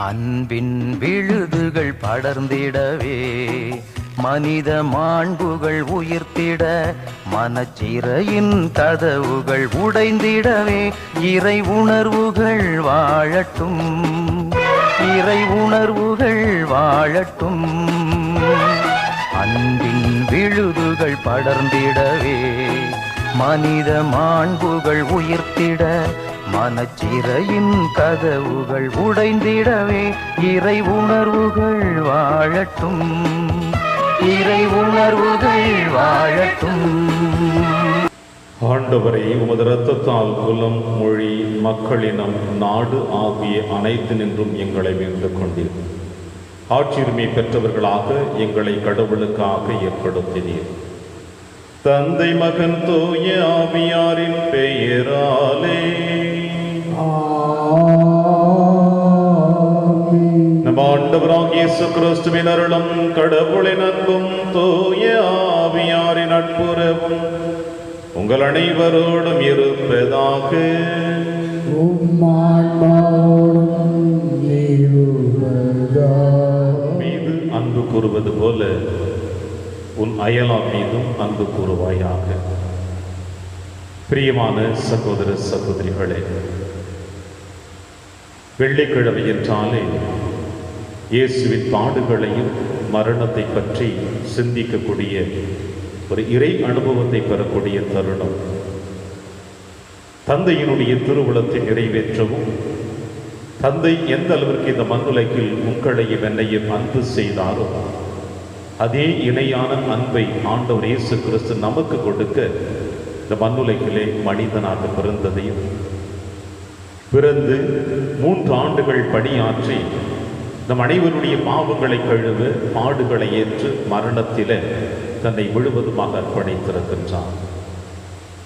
அன்பின் விழுதுகள் படர்ந்திடவே மனித மாண்புகள் உயிர்த்திட மனச்சிறையின் கதவுகள் உடைந்திடவே இறை உணர்வுகள் வாழட்டும், இறை உணர்வுகள் வாழட்டும். அன்பின் விழுதுகள் படர்ந்திடவே மனித மாண்புகள் உயிர்த்திட மனச்சிறையின் கதவுகள் உடைந்திடவே இறை உணர்வுகள் வாழட்டும், இறை உணர்வுகள் வாழட்டும். ஆண்டவரை உமது இரத்தத்தால் குலம், மொழி, மக்களினம், நாடு ஆகிய அனைத்து நின்றும் எங்களை மீண்டு கொண்டீர். ஆட்சியுரிமை பெற்றவர்களாக எங்களை கடவுளுக்காக ஏற்படுத்தினீர். தந்தை, மகன், தூய ஆவியாரின் பெயராலே நம் ஆண்டவராகிய இயேசு கிறிஸ்துவின் அருளும் கடவுளின் அன்பும் தூய ஆவியாரின் நட்புறவும் உங்கள் அனைவரோடும் இருப்பதாக. மீது அன்பு கூறுவது போல உன் அயலார் மீதும் அன்பு கூறுவாயாக. பிரியமான சகோதர சகோதரிகளே, வெள்ளிக்கிழமை என்றாலே இயேசுவின் பாடுகளையும் மரணத்தை பற்றி சிந்திக்கக்கூடிய ஒரு இறை அனுபவத்தை பெறக்கூடிய தருணம். தந்தையினுடைய திருவுளத்தை நிறைவேற்றவும், தந்தை எந்த அளவிற்கு இந்த மண்ணுலகில் உங்களையும் என்னையும் அன்பு செய்தாரோ அதே இணையான அன்பை ஆண்டவர் இயேசு கிறிஸ்து நமக்கு கொடுக்க இந்த மண்ணுலகிலே மனிதனாக பிறந்ததையும், பிறந்து 3 ஆண்டுகள் பணியாற்றி நம் அனைவருடைய பாவங்களை கழுவ பாடுகளை ஏற்று மரணத்திலே தன்னை முழுவதுமாக அர்ப்பணித்திருக்கின்றார்.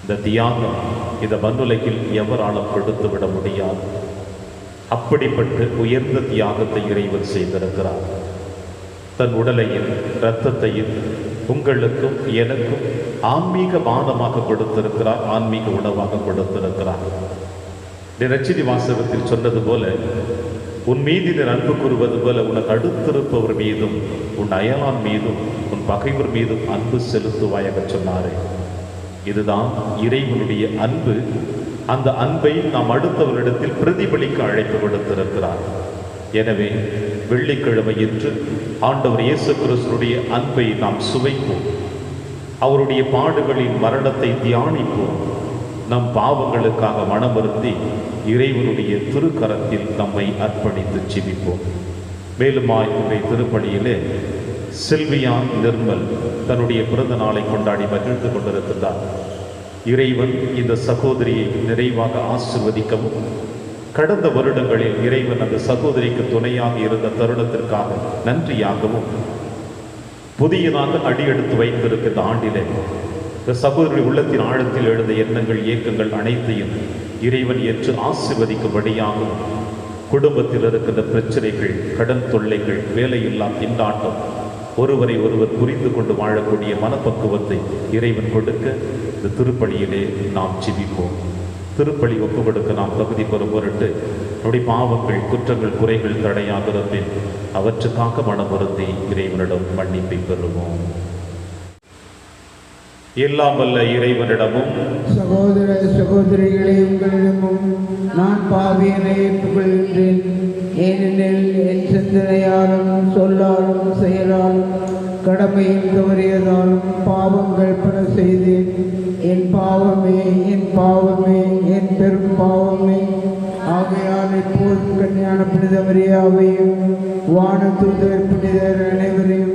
இந்த தியாகம் இந்த மண்ணுலகில் எவராலும் கொடுத்து விட முடியாது. அப்படிப்பட்ட உயர்ந்த தியாகத்தை இறைவன் செய்திருக்கிறார். தன் உடலையும் இரத்தத்தையும் உங்களுக்கும் எனக்கும் ஆன்மீக பானமாக கொடுத்திருக்கிறார், ஆன்மீக உணவாக கொடுத்திருக்கிறார். நற்செய்தி வாசகத்தில் சொன்னது போல, உன் மீது அன்பு கூறுவது போல உனக்கு அடுத்திருப்பவர் மீதும் உன் அயலான் மீதும் உன் பகைவர் மீதும் அன்பு செலுத்துவாயாக சொன்னாரே. இதுதான் இறைவனுடைய அன்பு. அந்த அன்பை நாம் அடுத்தவரிடத்தில் பிரதிபலிக்க அழைப்பு கொடுத்திருக்கிறார். எனவே வெள்ளிக்கிழமை என்று ஆண்டவர் இயேசு கிறிஸ்துடைய அன்பை நாம் சுவைப்போம். அவருடைய பாடுகளின் மரணத்தை தியானிப்போம். நம் பாவங்களுக்காக மனமருந்தி இறைவனுடைய திருக்கரத்தில் நம்மை அர்ப்பணித்து ஜெபிப்போம். மேலும் இன்றைய திருப்பலியிலே சில்வியா நிர்மல் தன்னுடைய பிறந்த நாளை கொண்டாடி மகிழ்ந்து கொண்டிருக்கிறார். இறைவன் இந்த சகோதரியை நிறைவாக ஆசிர்வதிக்கவும், கடந்த வருடங்களில் இறைவன் அந்த சகோதரிக்கு துணையாக இருந்த தருணத்திற்காக நன்றியாகவும், புதியதாக அடியெடுத்து வைத்திருக்கின்ற ஆண்டிலே இந்த சகோதரி உள்ளத்தின் ஆழத்தில் எழுந்த எண்ணங்கள், இயக்கங்கள் அனைத்தையும் இறைவன் ஏற்று ஆசிர்வதிக்கும்படியாகவும், குடும்பத்தில் இருக்கின்ற பிரச்சனைகள், கடன் தொல்லைகள், வேலையில்லா திண்டாட்டம், ஒருவரை ஒருவர் புரிந்து கொண்டு வாழக்கூடிய மனப்பக்குவத்தை இறைவன் கொடுக்க இந்த திருப்பலியிலே நாம் ஜெபிப்போம். திருப்பலி ஒப்பு கொடுக்க நாம் தகுதி பெறும் பொருட்டு நம்முடைய பாவங்கள், குற்றங்கள், குறைகள் தடையாக இருப்பின் அவற்றுக்காக மனமருந்தி இறைவனிடம் மன்னிப்பை பெறுவோம். எல்லாம் வல்ல இறைவனிடமும் சகோதர சகோதரிகளை உங்களிடமும் நான் பாவியனை ஏற்றுக்கொள்கின்றேன். ஏனெனில் என் சிந்தனையாலும் சொல்லாலும் செயலாலும் கடமையில் தவறியதாலும் பாவங்கள் பல செய்தேன். என் பாவமே, என் பாவமே, என் பெரும் பாவமே. ஆகையால் இப்போதும் கன்னியான புனித மரியாவையும் வான தூதர் புனிதர் அனைவரையும்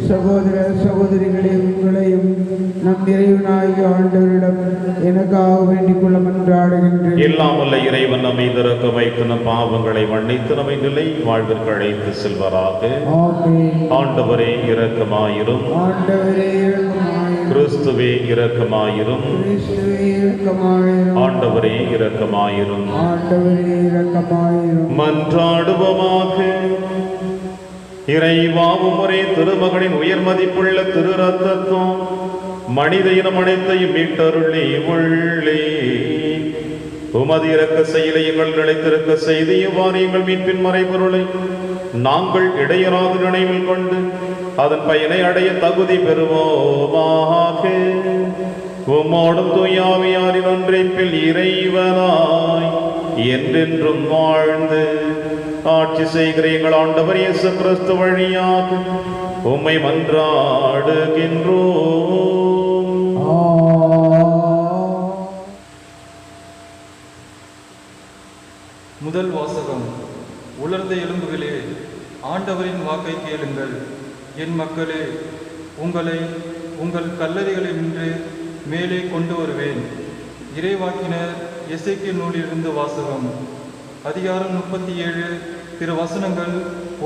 சகோதர சகோதரிகளை உங்களையும் நம் இறைவனாகிய ஆண்டவரிடம் எனக்காக வேண்டிக் கொள்ள மன்றாடுகின்றேன். எல்லாம் வல்ல இறைவன் நம்மை திறக்க வைத்து நம் பாவங்களை மன்னித்து நம்மை நிலை வாழ்விற்கு அழைத்து செல்வராக. ஆண்டவரே இரக்கமாயிரும். ஆண்டவரே இரக்கமாயிரும். கிறிஸ்துவே இரக்கமாயிரும். கிறிஸ்துவே இரக்கமாயிரும். ஆண்டவரே இரக்கமாயிரும். ஆண்டவரே இரக்கமாயிரும். மன்றாடுவோமாக. இறைவாவும் ஒரே திருமகனின் உயர் மதிப்புள்ள திரு ரத்தத்துவம் மனித இனம் அனைத்தையும் மீட்டருளி உள்ளே உமது இரக்க செயலை எங்கள் நிலைத்திருக்க செய்து இவ்வாறு எங்கள் மீட்பின் மறைபொருளை நாங்கள் இடையராது நினைவில் கொண்டு அதன் பயனை அடைய தகுதி பெறுவோமாக. உம்மோடும் தூயாவியாரின் ஒன்றைப்பில் இறைவனாய் என்றென்றும் வாழ்ந்து ஆட்சி செய்கிற எங்கள் ஆண்டவர் இயேசு கிறிஸ்து வழியாக உம்மை மன்றாடுகின்றோம். முதல் வாசகம். உலர்ந்த எலும்புகளே, ஆண்டவரின் வாக்கை கேளுங்கள். என் மக்களே, உங்களை உங்கள் கல்லறைகளில் நின்று மேலே கொண்டு வருவேன். இறைவாக்கினர் எசேக்கியேல் நூலிலிருந்து வாசகம். அதிகாரம் 37 திரு வசனங்கள்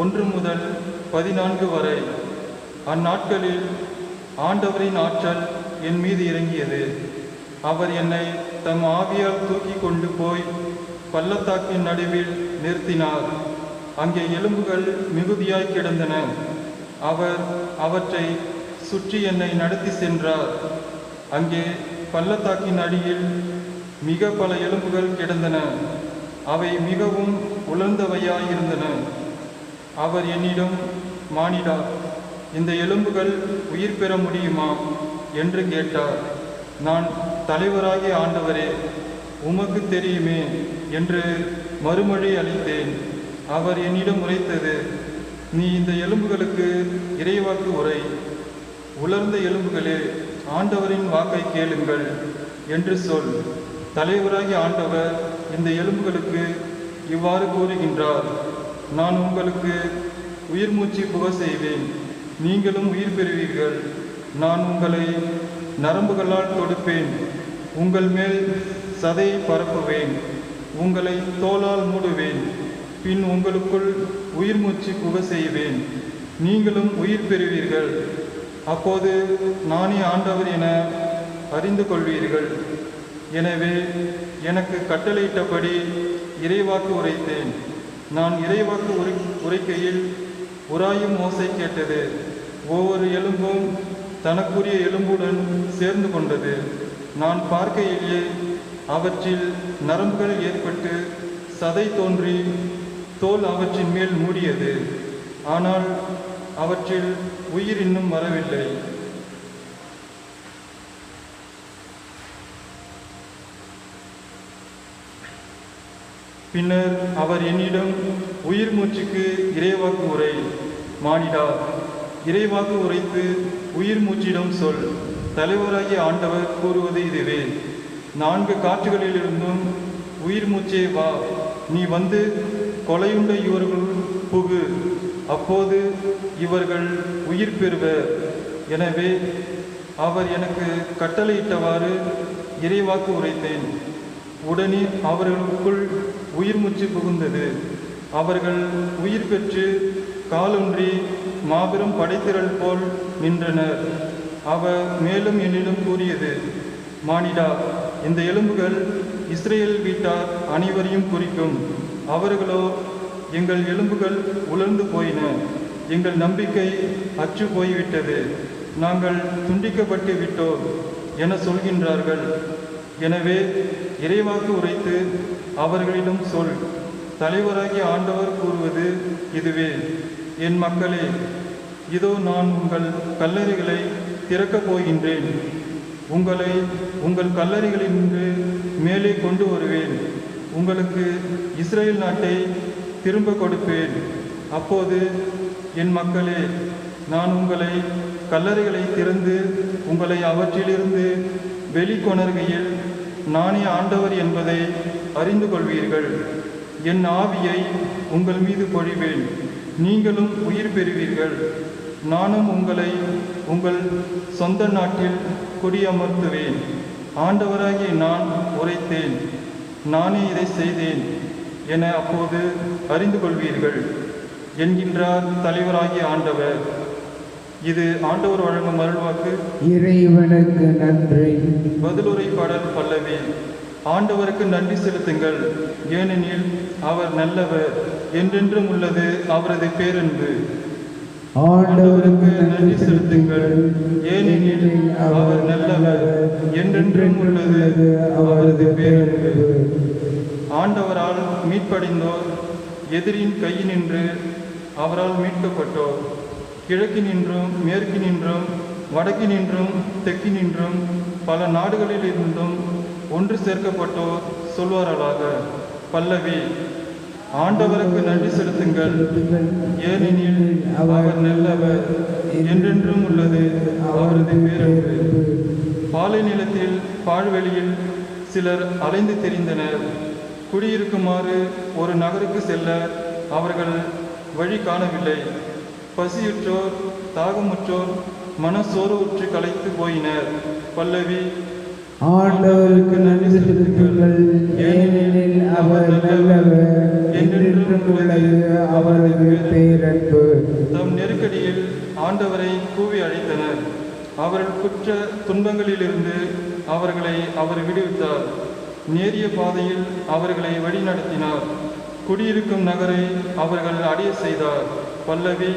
1 முதல் 14 வரை. அந்நாட்களில் ஆண்டவரின் ஆற்றல் என் மீது இறங்கியது. அவர் என்னை தம் ஆவியால் தூக்கி கொண்டு போய் பள்ளத்தாக்கின் நடுவில் நிறுத்தினார். அங்கே எலும்புகள் மிகுதியாய் கிடந்தன. அவர் அவற்றை சுற்றி என்னை நடத்தி சென்றார். அங்கே பள்ளத்தாக்கின் அடியில் மிக பல எலும்புகள் கிடந்தன. அவை மிகவும் உலர்ந்தவையாயிருந்தன. அவர் என்னிடம், மானிடா, இந்த எலும்புகள் உயிர் பெற முடியுமா என்று கேட்டார். நான், தலைவராகிய ஆண்டவரே, உமக்கு தெரியுமே என்று மறுமொழி அளித்தேன். அவர் என்னிடம் உரைத்தது, நீ இந்த எலும்புகளுக்கு இறைவாக்கு உரை. உலர்ந்த எலும்புகளே, ஆண்டவரின் வாக்கை கேளுங்கள் என்று சொல். தலைவராகிய ஆண்டவர் இந்த எலும்புகளுக்கு இவ்வாறு கூறுகின்றார், நான் உங்களுக்கு உயிர் மூச்சு புக செய்வேன், நீங்களும் உயிர் பெறுவீர்கள். நான் உங்களை நரம்புகளால் தொடுப்பேன், உங்கள் மேல் சதையை பரப்புவேன், உங்களை தோலால் மூடுவேன், பின் உங்களுக்குள் உயிர் மூச்சு புக செய்வேன், நீங்களும் உயிர் பெறுவீர்கள். அப்போது நானே ஆண்டவர் என அறிந்து கொள்வீர்கள். எனவே எனக்கு கட்டளையிட்டபடி இறைவாக்கு உரைத்தேன். நான் இறைவாக்கு உரைக்கையில் உராயும் ஓசை கேட்டது. ஒவ்வொரு எலும்பும் தனக்குரிய எலும்புடன் சேர்ந்து கொண்டது. நான் பார்க்கையிலேயே அவற்றில் நரம்புகள் ஏற்பட்டு சதை தோன்றி தோல் அவற்றின் மேல் மூடியது. ஆனால் அவற்றில் உயிர் இன்னும் வரவில்லை. பின்னர் அவர் என்னிடம், உயிர் மூச்சுக்கு இறைவாக்கு உரை. மானிடா, இறைவாக்கு உரைத்து உயிர் மூச்சிடம் சொல். தலைவராகிய ஆண்டவர் கூறுவது இதுவே, 4 காற்றுகளிலிருந்தும் உயிர் மூச்சே வா. நீ வந்து கொலையுண்ட இவர்கள் புகு. அப்போது இவர்கள் உயிர் பெறுவர். எனவே அவர் எனக்கு கட்டளையிட்டவாறு இறைவாக்கு உரைத்தேன். உடனே அவர்களுக்குள் உயிர் மூச்சு புகுந்தது. அவர்கள் உயிர் பெற்று காலொன்றி மாபெரும் படைத்திரள் போல் நின்றனர். அவர் மேலும் என்னிடம் கூறியது, மானிடா, இந்த எலும்புகள் இஸ்ரேல் வீட்டார் அனைவரையும் குறிக்கும். அவர்களோ, எங்கள் எலும்புகள் உலர்ந்து போயின, எங்கள் நம்பிக்கை அற்று போய்விட்டது, நாங்கள் துண்டிக்கப்பட்டு விட்டோம் என சொல்கின்றார்கள். எனவே இறைவாக்கு உரைத்து அவர்களிடம் சொல். தலைவராகிய ஆண்டவர் கூறுவது இதுவே, என் மக்களே, இதோ நான் உங்கள் கல்லறைகளை திறக்கப் போகின்றேன். உங்களை உங்கள் கல்லறைகளிலிருந்து மேலே கொண்டு வருவேன். உங்களுக்கு இஸ்ரேல் நாட்டை திரும்ப கொடுப்பேன். அப்போது என் மக்களே, நான் உங்களை கல்லறைகளை திறந்து உங்களை அவற்றிலிருந்து வெளிக்கொணர்கையில் நானே ஆண்டவர் என்பதை அறிந்து கொள்வீர்கள். என் ஆவியை உங்கள் மீது பொழிவேன், நீங்களும் உயிர் பெறுவீர்கள். நானும் உங்களை உங்கள் சொந்த நாட்டில் குடியமர்த்துவேன். ஆண்டவராகிய நான் உரைத்தேன், நானே இதை செய்தேன் என அப்போது அறிந்து கொள்வீர்கள் என்கின்றார் தலைவராகிய ஆண்டவர். இது ஆண்டவர் வழங்கும் அருள்வாக்கு. இறைவனுக்கு நன்றி. பதிலுரை பாடல் பல்லவி. ஆண்டவருக்கு நன்றி செலுத்துங்கள், ஏனெனில் அவர் நல்லவர், என்றென்றும் உள்ளது அவரது பேரன்பு. ஆண்டவருக்கு நன்றி செலுத்துங்கள், ஏனெனில் அவர் நல்லவர், என்றென்றும் உள்ளது அவரது பேரன்பு. ஆண்டவரால் மீட்படைந்தோர், எதிரின் கையினின்று அவரால் மீட்கப்பட்டோர், கிழக்கினின்றும் மேற்கினின்றும் வடக்கினின்றும் தெற்கினின்றும் பல நாடுகளிலிருந்தும் ஒன்று சேர்க்கப்பட்டோர் சொல்வார்களாக. பல்லவி. ஆண்டவருக்கு நன்றி செலுத்துங்கள், ஏனெனில் அவர் நல்லவர், என்றென்றும் உள்ளது அவரது பேரன்பு. பாலை நிலத்தில் பாழ்வெளியில் சிலர் அலைந்து திரிந்தனர். குடியிருக்குமாறு ஒரு நகருக்கு செல்ல அவர்கள் வழி காணவில்லை. பசியுற்றோர் தாகமுற்றோர் மனசோர்வுற்று களைத்து போயினர். பல்லவி. ஆண்டவருக்கு நன்றி செலுத்துங்கள், ஏனெனில் அவர் நல்லவர், என்றென்றும் உள்ளது அவரது பேரன்பு. தம் நெருக்கடியில் ஆண்டவரை கூவி அழைத்தனர். அவர்கள் குற்ற துன்பங்களிலிருந்து அவர்களை அவர் விடுவித்தார். நேரிய பாதையில் அவர்களை வழிநடத்தினார். குடியிருக்கும் நகரை அவர்கள் அடைய செய்தார். பல்லவி.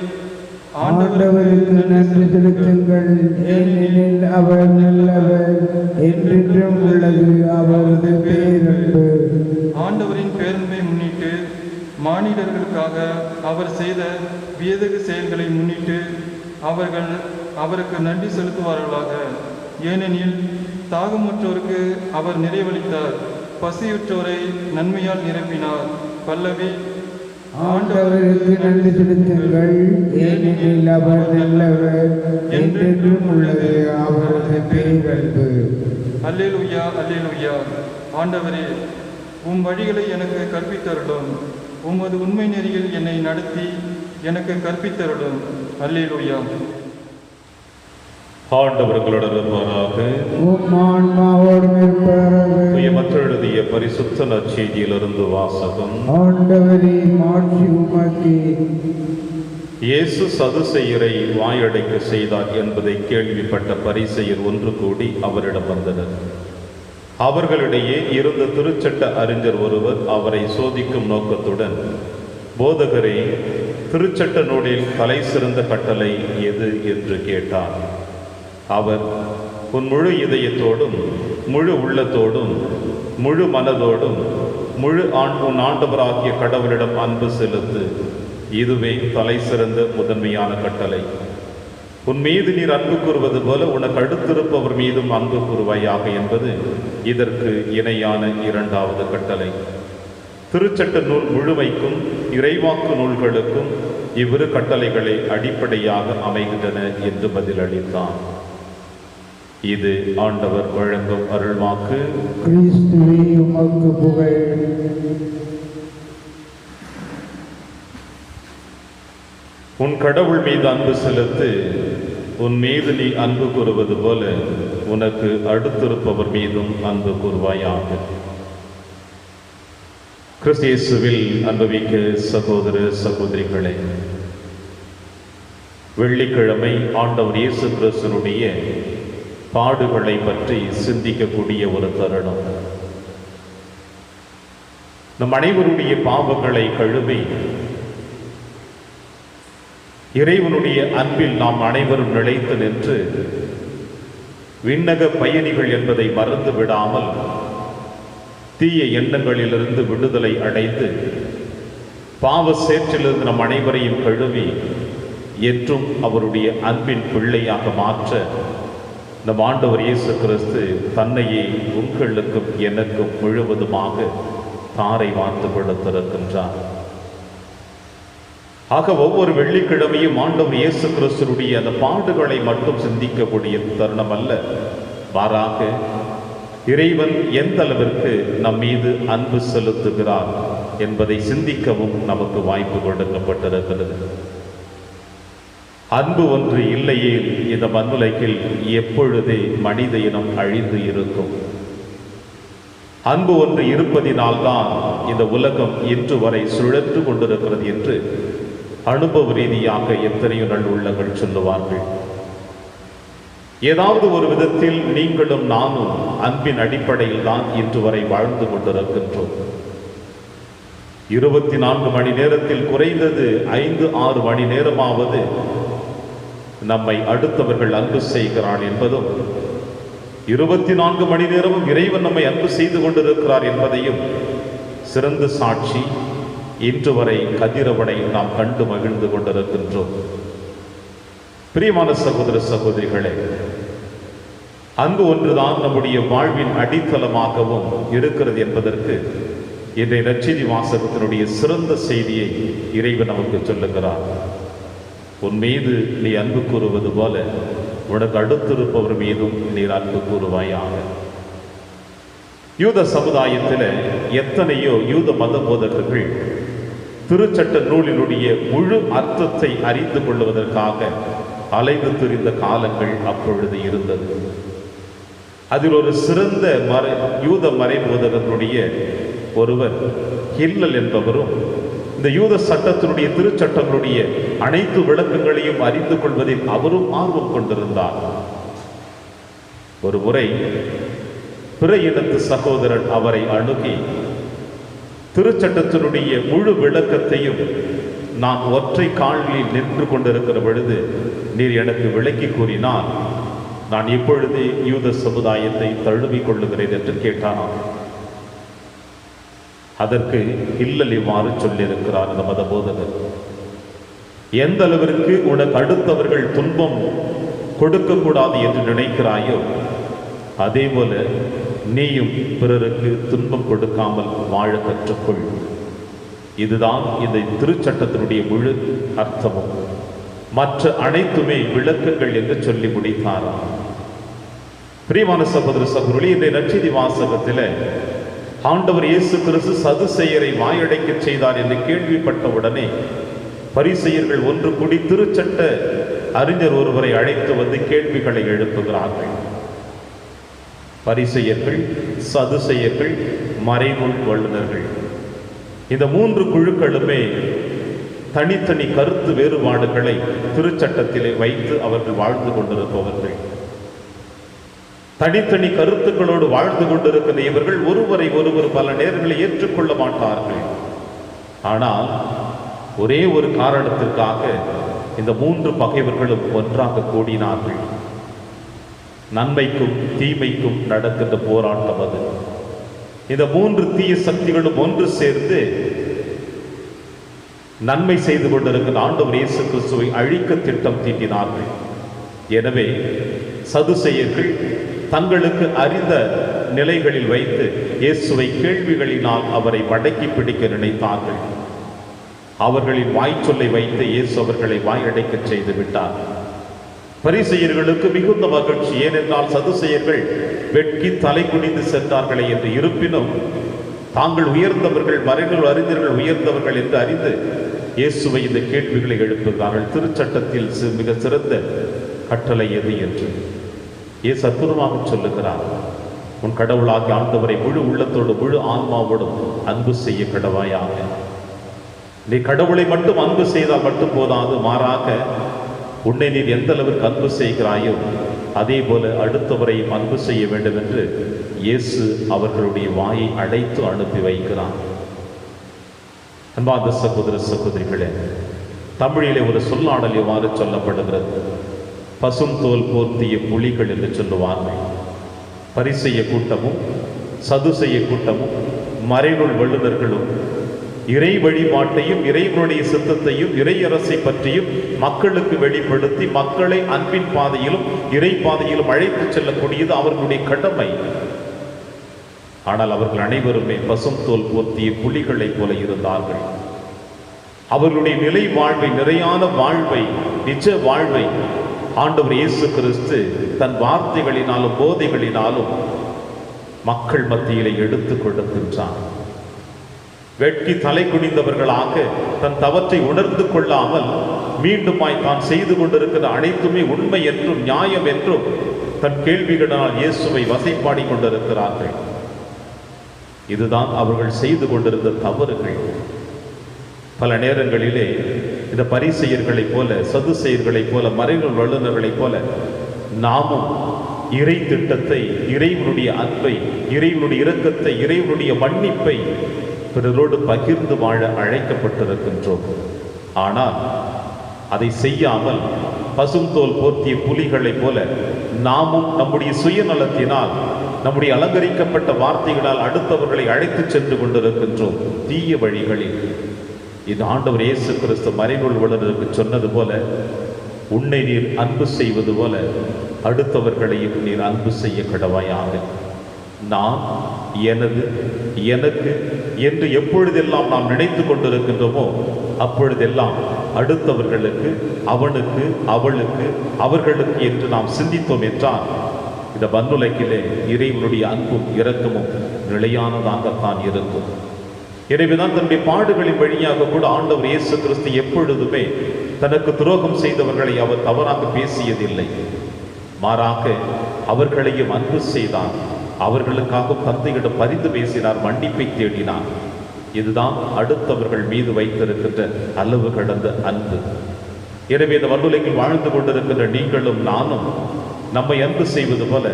ஆண்டவருக்கு நன்றி செலுத்துங்கள், ஏனெனில் அவர் நல்லவர், என்றென்றும் உள்ளது அவரது பேரன்பு. ஆண்டவரின் பேரன்பை முன்னிட்டு, மானிடர்களுக்காக அவர் செய்த வியதகு செயல்களை முன்னிட்டு அவர்கள் அவருக்கு நன்றி செலுத்துவார்களாக. ஏனெனில் தாகமுற்றோருக்கு அவர் நிறைவளித்தார், பசியுற்றோரை நன்மையால் நிரப்பினார். பல்லவி. ஆண்டவருக்கு நன்றி செலுத்துங்கள், ஏனெனில் அவர் நல்லவர், என்றென்றும் உள்ளது அவரது பேரன்பு. அல்லேலூயா, அல்லேலூயா. ஆண்டவரே, உம் வழிகளை எனக்கு கற்பித்தருளும், உமது உண்மை நெறியில் என்னை நடத்தி எனக்கு கற்பித்தருளும். அல்லேலூயா. ஆண்டவர்களுடன் இருப்பாராக. உம் ஆன்மாவோடும் இருப்பாராக. மற்ற எழுதிய பரிசுத்த நற்செய்தியிலிருந்து வாசகம். ஆண்டவரே, மாட்சி உமக்கே. இயேசு சதுசேயரை வாயடைக்க செய்தார் என்பதை கேள்விப்பட்ட பரிசேயர் ஒன்று கூடி அவரிடம் வந்தனர். அவர்களிடையே இருந்த திருச்சட்ட அறிஞர் ஒருவர் அவரை சோதிக்கும் நோக்கத்துடன், போதகரே, திருச்சட்ட நூலில் தலை சிறந்த கட்டளை எது என்று கேட்டார். அவர், உன் முழு இதயத்தோடும் முழு உள்ளத்தோடும் முழு மனதோடும் உன் ஆண்டவராகிய கடவுளிடம் அன்பு செலுத்து, இதுவே தலை சிறந்த முதன்மையான கட்டளை. உன் மீது நீர் அன்பு கூறுவது போல உனக்கு அடுத்திருப்பவர் மீதும் அன்பு கூறுவாயாக என்பது இதற்கு இணையான இரண்டாவது கட்டளை. திருச்சட்ட நூல் முழுமைக்கும் இறைவாக்கு நூல்களுக்கும் இவ்விரு கட்டளைகளே அடிப்படையாக அமைகின்றன என்று பதிலளித்தான். இது ஆண்டவர் வழங்கும் அருள்வாக்கு. கிறிஸ்துவே, உமக்கு புகழ். உன் கடவுள் மீது அன்பு செலுத்து, உன் மீது நீ அன்பு கூறுவது போல உனக்கு அடுத்திருப்பவர் மீதும் அன்பு கூறுவாயாக. கிறிஸ்து இயேசுவில் அன்புமிக்க சகோதர சகோதரிகளே, வெள்ளிக்கிழமை ஆண்டவர் இயேசு கிறிஸ்துவினுடைய பாடுகளை பற்றி சிந்திக்கக்கூடிய ஒரு தருணம். நம் அனைவருடைய பாவங்களை கழுவி இறைவனுடைய அன்பில் நாம் அனைவரும் நிலைத்து நின்று விண்ணக பயணிகள் என்பதை மறந்து விடாமல் தீய எண்ணங்களிலிருந்து விடுதலை அடைந்து பாவ சேற்றிலிருந்து நம் அனைவரையும் கழுவி என்றும் அவருடைய அன்பின் பிள்ளையாக மாற்ற நம் ஆண்டவர் இயேசு கிறிஸ்து தன்னையே உங்களுக்கும் எனக்கும் முழுவதுமாக தாரை வார்த்து கொடுத்திருக்கின்றார். ஆக ஒவ்வொரு வெள்ளிக்கிழமையும் ஆண்டவர் இயேசு கிறிஸ்துடைய அந்த பாடுகளை மட்டும் சிந்திக்கக்கூடிய தருணம் அல்ல, மாறாக இறைவன் எந்த அளவிற்கு நம் மீது அன்பு செலுத்துகிறார் என்பதை சிந்திக்கவும் நமக்கு வாய்ப்பு கொடுக்கப்பட்டிருக்கிறது. அன்பு ஒன்று இல்லையே இந்த மண்ணுலகில் எப்பொழுதே மனித இனம் அழிந்து இருக்கும். அன்பு ஒன்று இருப்பதினால்தான் இந்த உலகம் இன்று வரை சுழன்று கொண்டிருக்கிறது என்று அனுபவ ரீதியாக எத்தனையோ நல்லுள்ளங்கள் சொல்லுவார்கள். ஏதாவது ஒரு விதத்தில் நீங்களும் நானும் அன்பின் அடிப்படையில் தான் இன்று வரை வாழ்ந்து கொண்டிருக்கின்றோம். 24 மணி நேரத்தில் குறைந்தது 5-6 மணி நேரமாவது நம்மை அடுத்தவர்கள் அன்பு செய்கிறார் என்பதும் 24 மணி நேரமும் இறைவன் நம்மை அன்பு செய்து கொண்டிருக்கிறார் என்பதையும் சிறந்த சாட்சி இன்று வரை கதிரவனை நாம் கண்டு மகிழ்ந்து கொண்டிருக்கின்றோம். பிரியமான சகோதர சகோதரிகளே, அன்பு ஒன்றுதான் நம்முடைய வாழ்வின் அடித்தளமாகவும் இருக்கிறது என்பதற்கு இன்றைய நற்செய்தி வாசகத்தினுடைய சிறந்த செய்தியை இறைவன் நமக்கு சொல்லுகிறார். உன் மீது நீ அன்பு கூறுவது போல உனக்கு அடுத்திருப்பவர் மீதும் நீர் அன்பு கூறுவாயாக. யூத சமுதாயத்தில் எத்தனையோ யூத மத போதகர்கள் திருச்சட்ட நூலினுடைய முழு அர்த்தத்தை அறிந்து கொள்வதற்காக அலைந்து திரிந்த காலங்கள் அப்பொழுது இருந்தது. அதில் ஒரு சிறந்த யூத மறைபோதகனுடைய ஒருவர் ஹில்லல் என்பவரும் இந்த யூத சட்டத்தினுடைய திருச்சட்டங்களுடைய அனைத்து விளக்கங்களையும் அறிந்து கொள்வதில் அவரும் ஆர்வம் கொண்டிருந்தார். ஒரு முறை பிற இனத்து சகோதரன் அவரை அணுகி, திருச்சட்டத்தினுடைய முழு விளக்கத்தையும் நான் ஒற்றை காலில் நின்று கொண்டிருக்கிற பொழுது நீர் எனக்கு விளக்கி கூறினால் நான் இப்பொழுதே யூத சமுதாயத்தை தழுவிக் கொள்ளுகிறேன் என்று கேட்டானாம். அதற்கு ஹில்லல் இவ்வாறு சொல்லியிருக்கிறார் இந்த மத போதகர், எந்த அளவிற்கு உனக்கு அடுத்தவர்கள் துன்பம் கொடுக்கக்கூடாது என்று நினைக்கிறாயோ அதே போல நீயும் பிறருக்கு துன்பம் கொடுக்காமல் வாழ கற்றுக்கொள். இதுதான் இந்த திருச்சட்டத்தினுடைய முழு அர்த்தமும், மற்ற அனைத்துமே விளக்கங்கள் என்று சொல்லி முடித்தாராம். பிரியமான சகோதர சகோதரி, இந்த நற்செய்தி வாசகத்தில் ஆண்டவர் இயேசு கிறிஸ்து சதுசேயரை வாயடைக்க செய்தார் என்று கேள்விப்பட்ட உடனே பரிசேயர்கள் ஒன்று கூடி திருச்சட்ட அறிஞர் ஒருவரை அழைத்து வந்து கேள்விகளை எழுப்புகிறார்கள். பரிசேயர்கள், சதுசேயர்கள், மறைநூல் வல்லுநர்கள், இந்த மூன்று குழுக்களுமே தனித்தனி கருத்து வேறுபாடுகளை திருச்சட்டத்திலே வைத்து அவர்கள் வாழ்ந்து கொண்டிருப்பவர்கள். தனித்தனி கருத்துக்களோடு வாழ்ந்து கொண்டிருக்கிற இவர்கள் ஒருவரை ஒருவர் பல நேரங்களில் ஏற்றுக்கொள்ள மாட்டார்கள். ஆனால் ஒரே ஒரு காரணத்திற்காக இந்த மூன்று பகைவர்களும் ஒன்றாக கூடினார்கள். நன்மைக்கும் தீமைக்கும் நடக்கின்ற போராட்டம் அது. இந்த மூன்று தீய சக்திகளும் ஒன்று சேர்ந்து நன்மை செய்து கொண்டிருக்கிற ஆண்டவர் இயேசு கிறிஸ்துவை அழிக்க திட்டம் தீட்டினார்கள். எனவே சதுசேயர்கள் தங்களுக்கு அறிந்த நிலைகளில் வைத்து இயேசுவை கேள்விகளினால் அவரை மடக்கி பிடிக்க நினைத்தார்கள். அவர்களின் வாய்ச்சொல்லை வைத்து இயேசு அவர்களை வாயடைக்க செய்து விட்டார். பரிசேயர்களுக்கு மிகுந்த மகிழ்ச்சி, ஏனென்றால் சதுசேயர்கள் வெட்கி தலை குனிந்து சென்றார்களே என்று. இருப்பினும் தாங்கள் உயர்ந்தவர்கள், மறைநூல் அறிஞர்கள் உயர்ந்தவர்கள் என்று அறிந்து இயேசுவை இந்த கேள்விகளை எழுப்புகிறார்கள். திருச்சட்டத்தில் மிக சிறந்த கட்டளை எது என்று இயேசு அற்புதமாக சொல்லுகிறார். உன் கடவுளாகிய ஆண்டவரை முழு உள்ளத்தோடு முழு ஆன்மாவோடும் அன்பு செய்ய கடவாயாக. நீ கடவுளை மட்டும் அன்பு செய்தால் மட்டும் போதாது, மாறாக உன்னை நீ எந்த அளவிற்கு அன்பு செய்கிறாயோ அதே போல அடுத்தவரையும் அன்பு செய்ய வேண்டும் என்று இயேசு அவர்களுடைய வாயை அடைத்து அனுப்பி வைக்கிறார். அன்பார்ந்த சகோதர சகோதரிகளே, தமிழிலே ஒரு சொல்லாடல் இவ்வாறு சொல்லப்படுகிறது. பசும் தோல் போர்த்திய புலிகள் என்று சொல்லுவார்கள். பரிசேய கூட்டமும் சதுசேய கூட்டமும் மறைநூல் வல்லுநர்களும் இறை வழிபாட்டையும் இறைவனுடைய சித்தத்தையும் இறையரசை பற்றியும் மக்களுக்கு வெளிப்படுத்தி மக்களை அன்பின் பாதையிலும் இறை பாதையிலும் அழைத்து செல்லக்கூடியது அவர்களுடைய கடமை. ஆனால் அவர்கள் அனைவருமே பசும் தோல் போர்த்திய புலிகளைப் போல இருந்தார்கள். அவர்களுடைய நிலை வாழ்வை, நிறையான வாழ்வை, நிஜ வாழ்வை ஆண்டவர் இயேசு கிறிஸ்து தன் வார்த்தைகளினாலும் போதைகளினாலும் மக்கள் மத்தியிலே எடுத்து கொடுக்கின்றார். வெட்கி தலை குனிந்தவர்களாக தன் தவற்றை உணர்ந்து கொள்ளாமல் மீண்டுமாய் தான் செய்து கொண்டிருக்கிற அனைத்துமே உண்மை என்றும் நியாயம் என்றும் தன் கேள்விகளால் இயேசுவை வசைப்பாடி கொண்டிருக்கிறார்கள். இதுதான் அவர்கள் செய்து கொண்டிருந்த தவறுகள். பல நேரங்களிலே இந்த பரிசேயர்களைப் போல, சதுசேயர்களைப் போல, மறைநூல் வல்லுநர்களைப் போல நாமும் இறை திட்டத்தை, இறைவனுடைய அன்பை, இறைவனுடைய இரக்கத்தை, இறைவனுடைய மன்னிப்பை பிறரோடு பகிர்ந்து வாழ அழைக்கப்பட்டிருக்கின்றோம். ஆனால் அதை செய்யாமல் பசுந்தோல் போர்த்திய புலிகளைப் போல நாமும் நம்முடைய சுயநலத்தினால், நம்முடைய அலங்கரிக்கப்பட்ட வார்த்தைகளால் அடுத்தவர்களை அழைத்துச் சென்று கொண்டிருக்கின்றோம் தீய வழிகளில். இது ஆண்டவர் இயேசு கிறிஸ்து மறைநூல் வல்லுநருக்கு சொன்னது போல, உன்னை நீர் அன்பு செய்வது போல அடுத்தவர்களையும் நீர் அன்பு செய்ய கடவாயாக. நான், எனது, எனக்கு என்று எப்பொழுதெல்லாம் நாம் நினைத்து கொண்டிருக்கின்றோமோ அப்பொழுதெல்லாம் அடுத்தவர்களுக்கு, அவனுக்கு, அவளுக்கு, அவர்களுக்கு என்று நாம் சிந்தித்தோம் என்றால் இந்த மண்ணுலகிலே இறைவனுடைய அன்பும் இரக்கமும் நிலையானதாகத்தான் இருக்கும். எனவேதான் தன்னுடைய பாடுகளின் வழியாக கூட ஆண்டவர் இயேசு கிறிஸ்து எப்பொழுதுமே தனக்கு துரோகம் செய்தவர்களை அவர் தவறாக பேசியதில்லை. மாறாக அவர்களையும் அன்பு செய்தார். அவர்களுக்காக தந்தையிடம் பரிந்து பேசினார், மன்னிப்பை தேடினார். இதுதான் அடுத்தவர்கள் மீது வைத்திருக்கின்ற அளவு கடந்த அன்பு. எனவே இந்த மண்ணுலகில் வாழ்ந்து கொண்டிருக்கின்ற நீங்களும் நானும் நம்மை அன்பு செய்வது போல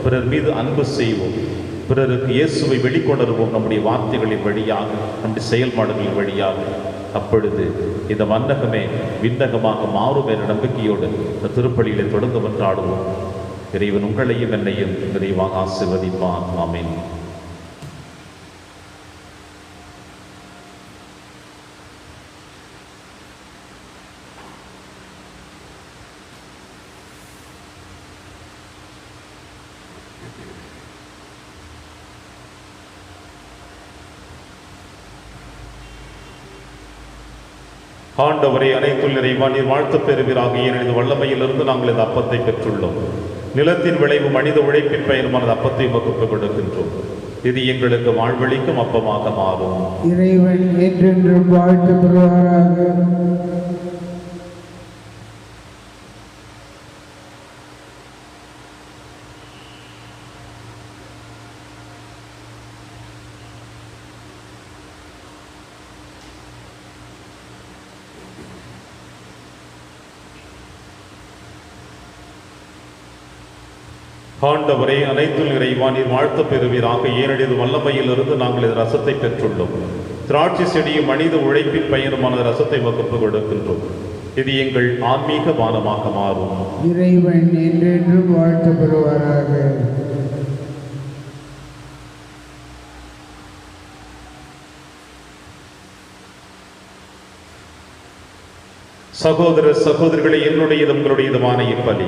பிறர் மீது அன்பு செய்வோம். பிறருக்கு இயேசுவை வெளிக்கொணர்வோம் நம்முடைய வார்த்தைகளின் வழியாக, நம்முடைய செயல்பாடுகளின் வழியாக. அப்பொழுது இந்த மன்னகமே விண்ணகமாக மாறும் என்ற நம்பிக்கையோடு இந்த திருப்பலியிலே தொடர்ந்து கொண்டாடுவோம். இறைவன் உங்களையும் என்னையும் நிறைவாக ஆசீர்வதிப்பான். ஆமென். ஆண்டவரே, அனைத்துள் இறைவா, நீர் வாழ்த்து பெறுவீராக. ஏனெனில் வல்லமையிலிருந்து நாங்கள் இந்த அப்பத்தை பெற்றுள்ளோம். நிலத்தின் விளைவு மனித உழைப்பின் பெயருமானது அப்பத்தை உமக்கு கொடுக்கின்றோம். இது எங்களுக்கு வாழ்வளிக்கும் அப்பமாக மாறும். இறைவன் என்றென்றும் வாழ்த்து பெறுவாராக. ஆண்டவரே, அனைத்துள் இறைவா, நீர் வாழ்த்து பெறுவீராக. ஏனெனில் வல்லமையிலிருந்து நாங்கள் இந்த ரசத்தை பெற்றுள்ளோம். திராட்சை செடியும் மனித உழைப்பின் பயனுமான ரசத்தை வகுப்பு கொடுக்கின்றோம். இது எங்கள் ஆன்மீக பானமாக மாறும். இறைவன் என்றென்றும் வாழ்த்து பெறுவாராக. சகோதர சகோதரிகளை, என்னுடைய உங்களுடையதுமான இப்பலி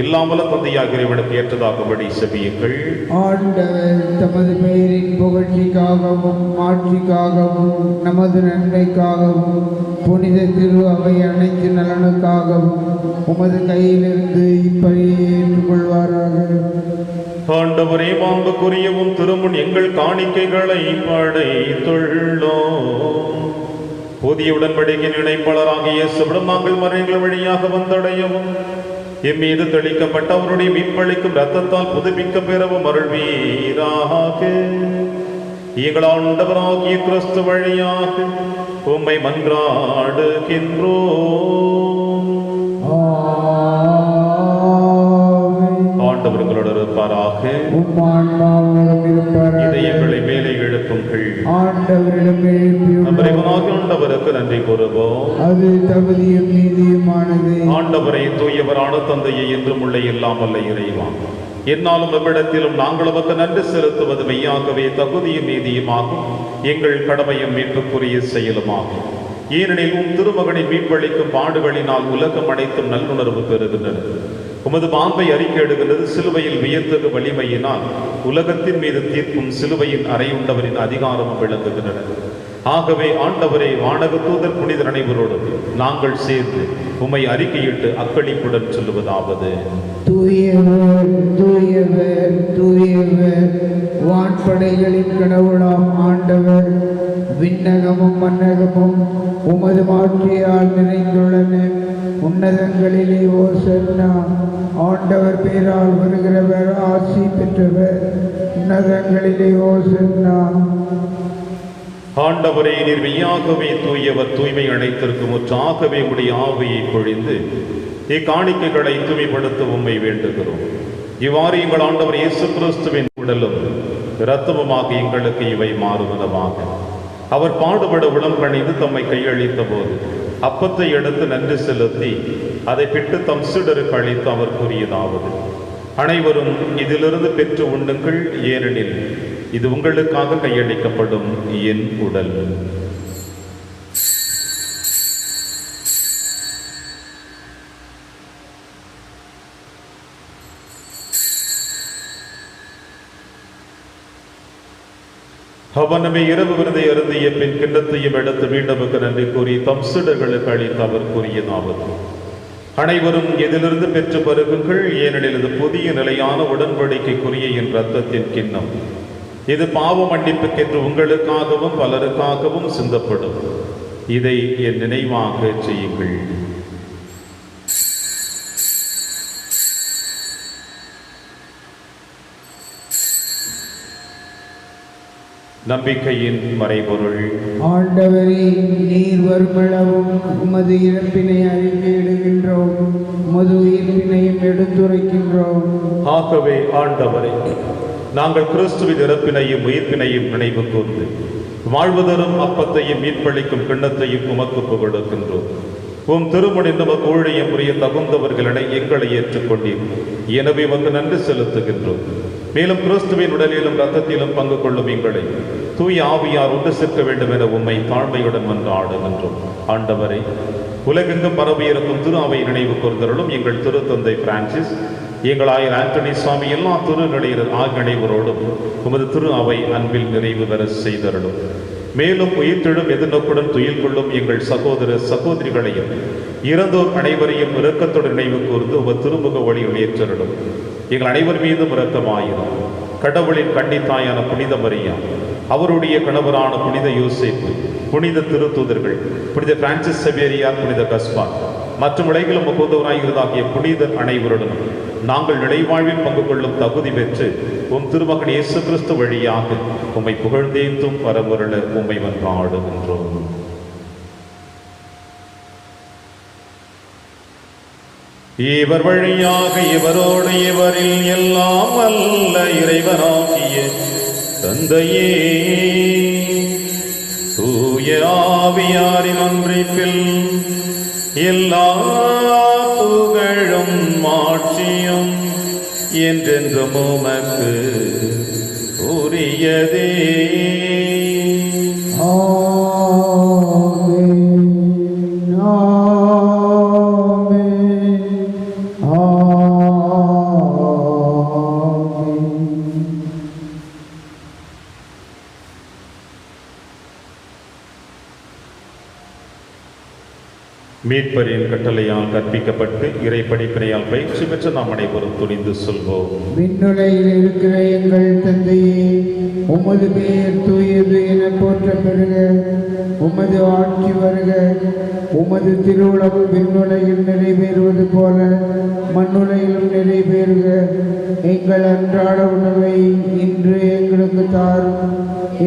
இல்லாமல தந்தையாக இறைவனுக்கு ஏற்றதாகும்படி செபியுங்கள். ஆண்டவர் தமது பெயரின் புகழ்ச்சிக்காகவும் மாட்சிக்காகவும் நமது நன்மைக்காகவும் புனித திரு அவை அனைத்து நலனுக்காகவும் உமது கையிலிருந்து இப்பலியை ஏற்றுக்கொள்வாராக. ஆண்டவரே, மாண்புக்குரியவும் திருமுன் எங்கள் காணிக்கைகளை படைத்துள்ளோம். புதிய உடன்படிக்கையின் இணைப்பாளராகிய இயேசுவிடம் நாங்கள் மறைகள் வழியாக வந்தடையவும், எம்மீது தெளிக்கப்பட்ட அவருடைய மீட்பளிக்கும் இரத்தத்தால் புதுப்பிக்க பெறவும் அருள்வீராக. எங்கள் ஆண்டவராகிய கிறிஸ்து வழியாக உம்மை மன்றாடுகின்றோம். ஆண்டவர்களோடு இருப்பாராக. இதயங்களை மேலே எழுப்புங்கள். ஆண்டவருக்கு நன்றி கூறுவோம். அது தகுதியும் நீதியுமானது. ஆண்டவரை, தூயவரான தந்தையை என்றும் உள்ள இல்லாமல்ல இறைவா, என்னாலும் எவ்விடத்திலும் நாங்கள் உமக்கு நன்றி செலுத்துவது மெய்யாகவே தகுதியும் நீதியுமாகும், எங்கள் கடமையும் மீட்புக்குரிய செயலுமாகும். ஏனெனில் உம் திருமகனின் மீட்பளிக்கும் பாடுகளினால் உலகம் அனைத்தும் நல்லுணர்வு பெறுகின்றன. உமது மாண்பை அறிக்கையிடுகிறது. சிலுவையில் வியத்தகு வலிமையினால் உலகத்தின் மீது தீர்ப்பும் சிலுவையின் அறையுண்டவரின் அதிகாரமும் விளங்குகின்றன. ஆகவே ஆண்டவரே, வானக தூதர் புனிதர் அனைவரோடும் நாங்கள் சேர்ந்து உம்மை அறிக்கையிட்டு அக்களிப்புடன் சொல்லுவதாவது: தூயவர் தூயவர் தூயவர், வான்படைகளின் கடவுளாம் ஆண்டவர். விண்ணகமும் மன்னகமும் உமது மாட்சியால் நிறைந்துள்ளன. உன்னதங்களிலே ஓசன்னா. ஆண்டவர் பேரால் வருகிறவர் ஆசி பெற்றவர். உன்னதங்களிலே ஓசன்னா. ஆண்டவரே, நீர் மெய்யாகவே தூயவர், தூய்மை அனைத்திற்கும் முற்றாகவே உடைய ஆவியை பொழிந்து இக்காணிக்கைகளை தூய்மைப்படுத்த உம்மை வேண்டுகிறோம். இவ்வாறு எங்கள் ஆண்டவர் இயேசு கிறிஸ்துவின் உடலும் இரத்தமுமாக எங்களுக்கு இவை மாறுவனமாக. அவர் பாடுபட உளம் கணிந்து தம்மை கையளித்த போது அப்பத்தை எடுத்து நன்றி செலுத்தி அதை பிட்டு தம் சீடருக்கு அளித்து அவர் கூறியதாவது, அனைவரும் இதிலிருந்து பெற்று உண்ணுங்கள், ஏனெனில் இது உங்களுக்காக கையளிக்கப்படும் என் உடல். அவனமே இரவு விருதை அருந்திய பின் கிண்ணத்தையும் எடுத்து மீண்டவுக்கு நன்றி கூறி தம் சீடர்களுக்கு அளித்து அவர் கூறியதாவது, அனைவரும் இதிலிருந்து பெற்று பருகுங்கள், ஏனெனில் இது புதிய நிலையான உடன்படிக்கைக்குரிய என் இரத்தத்தின் கிண்ணம். இது பாவ மன்னிப்புக்கென்று உங்களுக்காகவும் பலருக்காகவும் சிந்தப்படும். இதை என் நினைவாக செய்யுங்கள். நம்பிக்கையின் மறைபொருள். ஆண்டவரே, நீர் வருமளவும் உமது இறப்பினை அறிக்கையிடுகின்றோம், உமது உயிர்ப்பினையும் எடுத்துரைக்கின்றோம். ஆகவே ஆண்டவரே, நாங்கள் கிறிஸ்துவின் இறப்பினையும் உயிர்ப்பினையும் நினைவு கூர்ந்து வாழ்வதரும் அப்பத்தையும் மீட்பளிக்கும் கிண்ணத்தையும் உமக்கு புகழுகின்றோம். உம் திருமணி நமக்கு ஊழியம் புரிய தகுந்தவர்களை எங்களை ஏற்றுக்கொண்டீர். எனவே உமக்கு நன்றி செலுத்துகின்றோம். மேலும் கிறிஸ்துவின் உடலிலும் இரத்தத்திலும் பங்கு கொள்ளும் எங்களை தூய ஆவியார் ஒன்று சேர்க்க வேண்டும் என உம்மை தாழ்மையுடன் மன்றாடுகின்றோம். ஆண்டவரை, உலகெங்கும் பரவியிருக்கும் திரு அவை நினைவு கூர்ந்தருளும். எங்கள் திருத்தந்தை பிரான்சிஸ், எங்கள் ஆயர் ஆண்டனி சுவாமி எல்லா திருநிலையர் ஆகியோரோடும் உமது திரு அவை அன்பில் நிறைவு பெற செய்தருளும். மேலும் உயிர்த்தெழும் எதிர்நோக்குடன் துயில் கொள்ளும் எங்கள் சகோதர சகோதரிகளையும் இறந்தோர் அனைவரையும் இரக்கத்துடன் நினைவு கூர்ந்து உமது திருமுக ஒளியில் ஏற்றருளும். எங்கள் அனைவர் மீதும் இரக்கமாயிரும். கடவுளின் கன்னித்தாயான புனித மரியா, அவருடைய கணவரான புனித யோசேப்பு, புனித திருத்தூதர்கள், புனித பிரான்சிஸ் செவேரியார், புனித கஸ்பார் மற்றும் உலகிலும் முகோதவராகிறதாகிய புனிதர் அனைவருடனும் நாங்கள் நிலைவாழ்வில் பங்கு கொள்ளும் தகுதி பெற்று உம் திருமகன் இயேசு கிறிஸ்து வழியாக உம்மை புகழ்ந்தேந்தும் வரமுருள உம்மை மன்றாடுகின்றோம். இவர் வழியாக இவரோடு இவரில் எல்லாம் அல்ல இறைவனாகிய தந்தையே, தூய ஆவியாரின் ஒன்றிப்பில் எல்லா புகழும் மாட்சியும் என்றென்றும் உமக்கு உரியதே. மீட்பரின் கட்டளையால் கற்பிக்கப்பட்டு இறை படிப்பினையால் பயிற்சி பெற்ற நாம் அனைவரும் துணிந்து சொல்வோம். விண்ணுலகில் இருக்கிற எங்கள் தந்தையே, உமது பெயர் தூயது என போற்ற பெறுக. உமது ஆட்சி வருக. உமது திருவுளம் விண்ணுலகில் நிறைவேறுவது போல மண்ணுலகிலும் நிறைவேறுக. எங்கள் அன்றாட உணவை இன்று எங்களுக்கு தாரும்.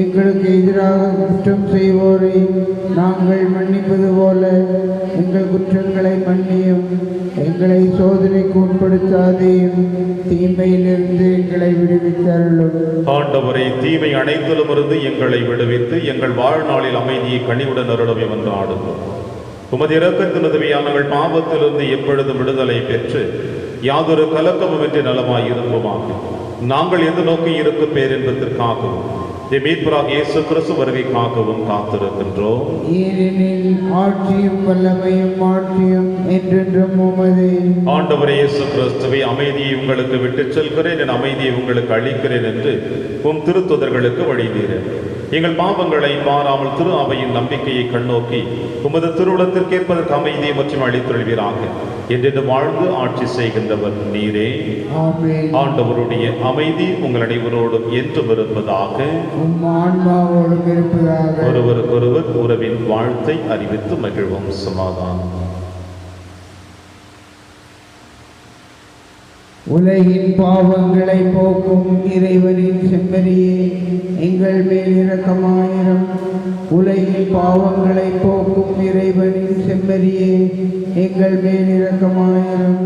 எங்களுக்கு எதிராக குற்றம் செய்வோரை நாங்கள் மன்னிப்பது போல எங்கள் குற்றங்களை மன்னியும். எங்களை சோதனைக்கு உட்படுத்தாதேயும், தீமையிலிருந்து எங்களை விடுவித்தருளும். ஆண்டவரை, தீமை அனைத்திலும் இருந்து எங்களை விடுவித்து எங்கள் வாழ்நாளில் அமைதியை கனிவுடன் அருளும் என்று ஆடுவோம். உமது இரக்கத்தின் உதவியால் நாங்கள் பாவத்திலிருந்து எப்பொழுதும் விடுதலை பெற்று யாதொரு கலக்கமுமின்றி நலமாயிருப்போமாக. நாங்கள் எது நோக்கி இருக்க பேரின்பத்திற்காகவும் மீட்பராக இயேசு கிறிஸ்து வருகைக்காகவும் காத்திருக்கின்றோம். ஏனெனில் ஆட்சியும் வல்லமையும் மாட்சியும் என்றென்றும் உமதே. ஆண்டவரே இயேசு கிறிஸ்துவை, அமைதியை உங்களுக்கு விட்டுச் செல்கிறேன், என் அமைதியை உங்களுக்கு அளிக்கிறேன் என்று உம் திருத்துதர்களுக்கு வழிதீர எங்கள் பாவங்களை பாராமல் திரு அவையின் நம்பிக்கையை கண்ணோக்கி உமது திருவுளத்திற்கேற்பதற்கு அமைதியை மற்றும் அளித்தொள்வீராக. என்று வாழ்ந்து ஆட்சி செய்கின்றவர் நீரே. ஆண்டவருடைய அமைதி உங்கள் அனைவரோடும் என்றும் இருப்பதாக. ஒருவருக்கொருவர் உறவின் வாழ்த்தை அறிவித்து மகிழ்வோம். சமாதானம். உலகின் பாவங்களை போக்கும் இறைவனின் செம்மறியே, எங்கள் மேல் இரக்கமாயிரம். உலகின் பாவங்களை போக்கும் இறைவனின் செம்மறியே, எங்கள் மேல் இரக்கமாயிரம்.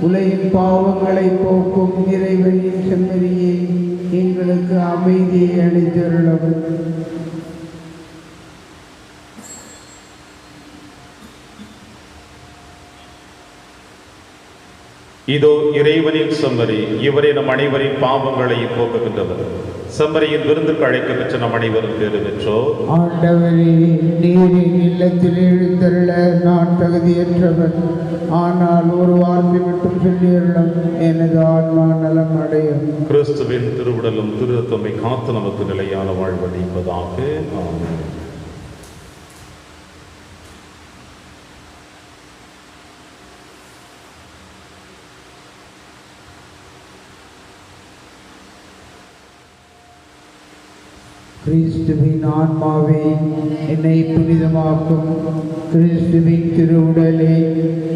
உலகின் பாவங்களை போக்கும் இறைவனின் செம்மறியே, எங்களுக்கு அமைதியை அளித்தருளும். இதோ இறைவனின் செம்மறி, இவரே நம் அனைவரின் பாவங்களை போக்குகின்றவர். செம்மறியின் விருந்துக்கு அழைக்க பெற்ற நம் அனைவரும் பேறு பெற்றோர். ஆண்டவரே, நீரின் இல்லத்தில் எழுந்தருள நான் தகுதியற்றவன். ஆனால் ஒரு வார்த்தை மட்டும் சொல்லியுள்ளோம், எனது ஆன்மா நலம் அடையும். கிறிஸ்துவின் திருவுடலும் திருத்தமை காத்து நமக்கு நிலையான வாழ்வளிப்பதாக. ஆமென். கிறிஸ்துவின் ஆன்மாவே என்னை புனிதமாக்கும். கிறிஸ்துவின் திருவுடலே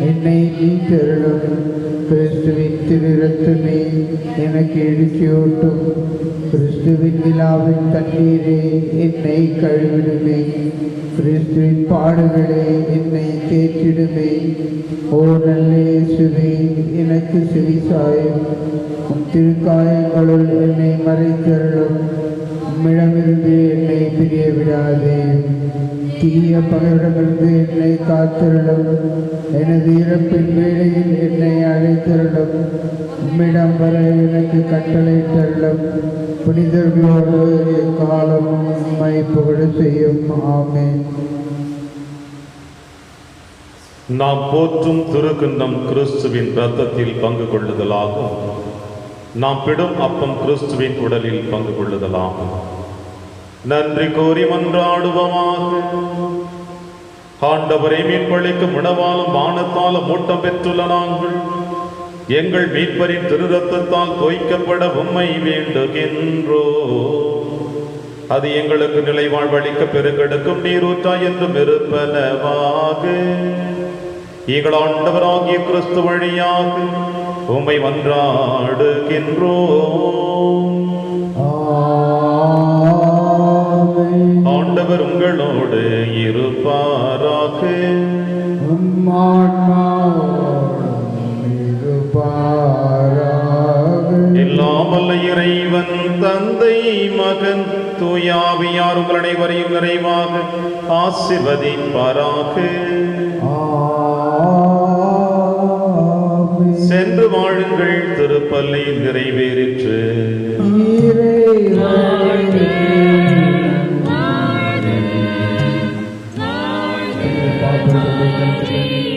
என்னை மீட்டருளும். கிறிஸ்துவின் திரு இரத்தமே எனக்கு எழுச்சியூட்டும். கிறிஸ்துவின் விழாவின் தண்ணீரே என்னை கழுவிடுமே. கிறிஸ்துவின் பாடுகளே என்னை தேற்றிடுமே. ஓ நல்ல இயேசுவே, எனக்கு செவிசாயும். உம் திருக்காயங்களுள் என்னை மறைத்தருளும். உம்மிடமிருந்து என்னை பிரிய விடாதே. தீய பகைவரிடமிருந்து என்னை காத்தருளும். எனது இறப்பின் வேளையில் என்னை அழைத்தருளும். உம்மிடம் வர எனக்கு கட்டளையிட்டருளும். புனிதர்களோடு எக்காலமும் உம்மை புகழ செய்யும். ஆமென். நாம் போற்றும் திருக்கிண்ணம் கிறிஸ்துவின் இரத்தத்தில் பங்கு கொள்ளுதலாகும். நாம் பிடும் அப்பம் கிறிஸ்துவின் உடலில் பங்கு கொள்ளுதலாகும். நன்றி கூறி மன்றாடுவோமாக. ஆண்டவரை மீன்பளிக்கும் உணவாலும் வானத்தாலும் மூட்டம் பெற்றுள்ள நாங்கள் எங்கள் மீட்பரின் திரு இரத்தத்தால் தோய்க்கப்பட உம்மை வேண்டுகின்றோ. அது எங்களுக்கு நிலை வாழ்வளிக்க பெருக்கெடுக்கும் நீரூற்றாய் என்றும் இருப்பனவாக. எங்கள் ஆண்டவராகிய கிறிஸ்து வழியாக உம்மை மன்றாடுகின்றோம். ஆண்டவர் உங்களோடு இருப்பாராக. எல்லாம் வல்ல இறைவன் தந்தை மகன் தூயாவியார் உங்கள் அனைவரையும் நிறைவாக ஆசீர்வதிப்பாராக. சென்று வாழுங்கள், திருப்பலி நிறைவேறிற்று. Thank you.